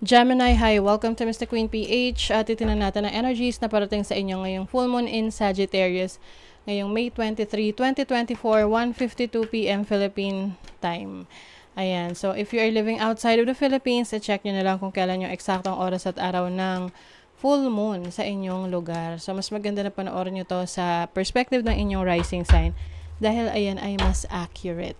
Gemini, hi! Welcome to Mr. Queen PH. Titinan natin ang energies na parating sa inyo ngayong full moon in Sagittarius ngayong May 23, 2024, 1:52 p.m. Philippine time. Ayan, so if you are living outside of the Philippines, check nyo na lang kung kailan yung eksaktong oras at araw ng full moon sa inyong lugar. So mas maganda na panoorin nyo to sa perspective ng inyong rising sign dahil ayan ay mas accurate.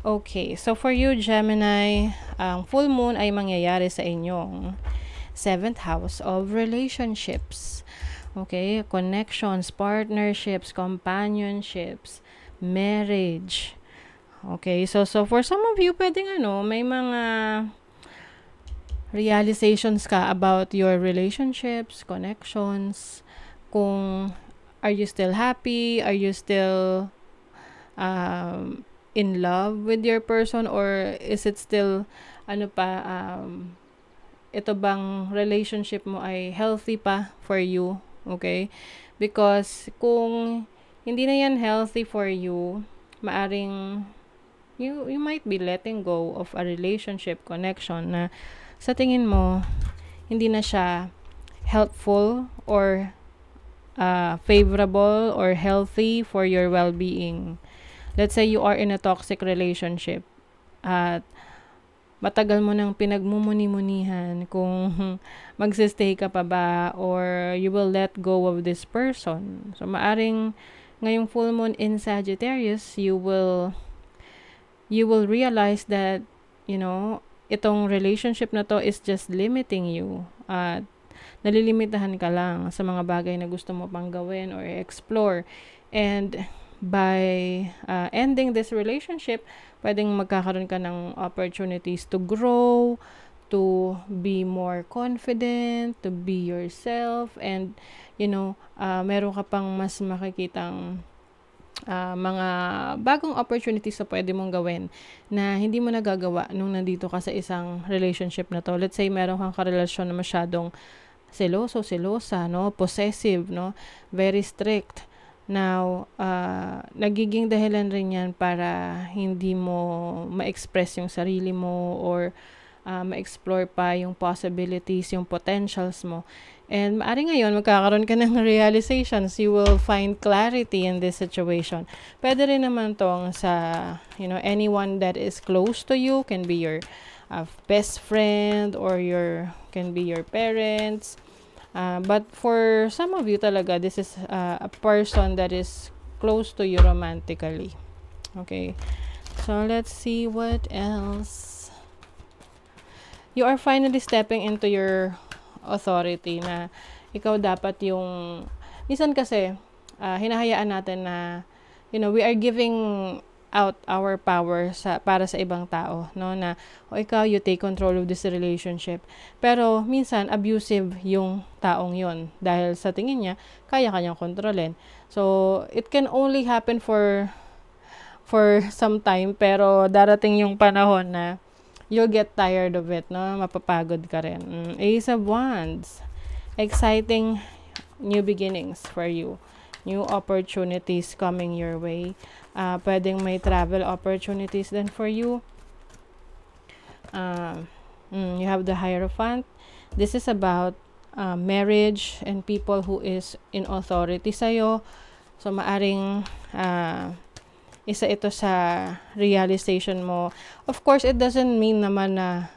Okay, so for you, Gemini, ang full moon ay mangyayari sa inyong 7th house of relationships. Okay, connections, partnerships, companionships, marriage. Okay, so for some of you, pwedeng may mga realizations ka about your relationships, connections, kung are you still happy, are you still in love with your person, or is it still ito bang relationship mo ay healthy pa for you? Okay, because kung hindi na yan healthy for you, maaring you might be letting go of a relationship, connection na sa tingin mo hindi na siya helpful or favorable or healthy for your well-being. Let's say you are in a toxic relationship at matagal mo nang pinagmumuni-munihan kung magsistay ka pa ba or you will let go of this person. So maaring ngayong full moon in Sagittarius, you will realize that itong relationship na to is just limiting you at nalilimitahan ka lang sa mga bagay na gusto mo pang gawin or explore. And by ending this relationship, pwedeng magkakaroon ka ng opportunities to grow, to be more confident, to be yourself, and meron ka pang mas makikitang mga bagong opportunities na pwede mong gawin na hindi mo nagagawa nung nandito ka sa isang relationship na to. Let's say meron kang karelasyon na masyadong selosa, possessive, very strict. Now, nagiging dahilan rin yan para hindi mo ma-express yung sarili mo or ma-explore pa yung possibilities, yung potentials mo. And maari ngayon, magkakaroon ka ng realizations. You will find clarity in this situation. Pwede rin naman tong sa, anyone that is close to you, can be your best friend or can be your parents. But for some of you talaga, this is a person that is close to you romantically. Okay. So, let's see what else. You are finally stepping into your authority na ikaw dapat yung... Minsan kasi, hinahayaan natin na, we are giving out our power para sa ibang tao, na ikaw, you take control of this relationship, pero minsan abusive yung taong yon dahil sa tingin niya kaya kanyang kontrolin. So it can only happen for some time, pero darating yung panahon na you'll get tired of it, mapapagod ka rin. Ace of Wands, exciting new beginnings for you, new opportunities coming your way. Pwedeng may travel opportunities then for you. You have the Hierophant. This is about marriage and people who is in authority sa'yo. So, maaring isa ito sa realization mo. Of course, it doesn't mean naman na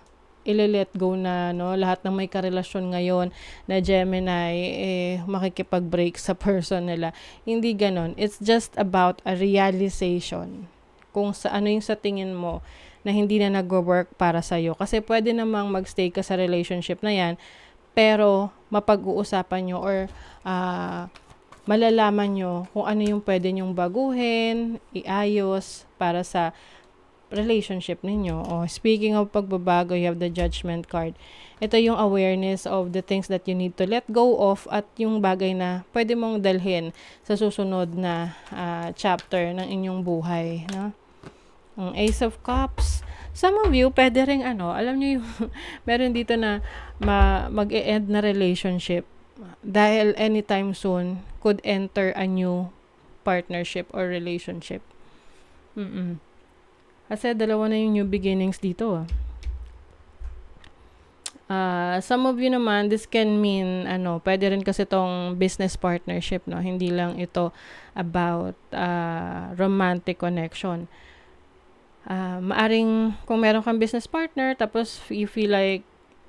i-let go na lahat ng may karelasyon ngayon na Gemini makikipag-break sa person nila. Hindi ganon. It's just about a realization kung sa yung sa tingin mo na hindi na nag-work para sa'yo. Kasi pwede namang magstay ka sa relationship na yan, pero mapag-uusapan nyo or malalaman nyo kung ano yung pwede nyong baguhin, iayos para sa relationship ninyo. Speaking of pagbabago, you have the Judgment card. Ito yung awareness of the things that you need to let go of at yung bagay na pwede mong dalhin sa susunod na chapter ng inyong buhay. Ang Ace of Cups. Some of you, pwede rin alam nyo yung meron dito na mag-e-end na relationship dahil anytime soon could enter a new partnership or relationship. Kasi dalawa na yung new beginnings dito. Some of you naman, this can mean, pwede rin kasi tong business partnership, no? Hindi lang ito about romantic connection. Maaring kung meron kang business partner, tapos you feel like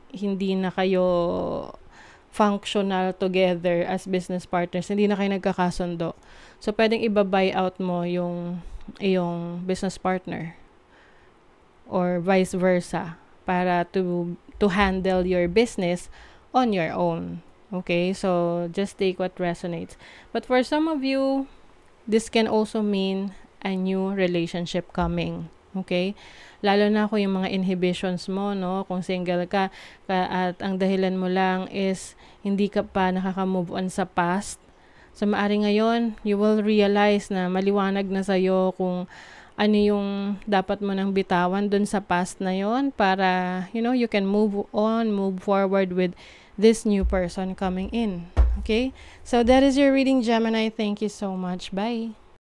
hindi na kayo functional together as business partners, hindi na kayo nagkakasundo. So, pwedeng iba-buy out mo yung business partner or vice versa para to handle your business on your own. Okay? So, just take what resonates. But for some of you, this can also mean a new relationship coming. Okay? Lalo na kung yung mga inhibitions mo, no? Kung single ka at ang dahilan mo lang is hindi ka pa nakaka-move on sa past. So, maari ngayon, you will realize na maliwanag na sa'yo kung ano yung dapat mo nang bitawan dun sa past na yon para, you can move on, move forward with this new person coming in. Okay? So, that is your reading, Gemini. Thank you so much. Bye.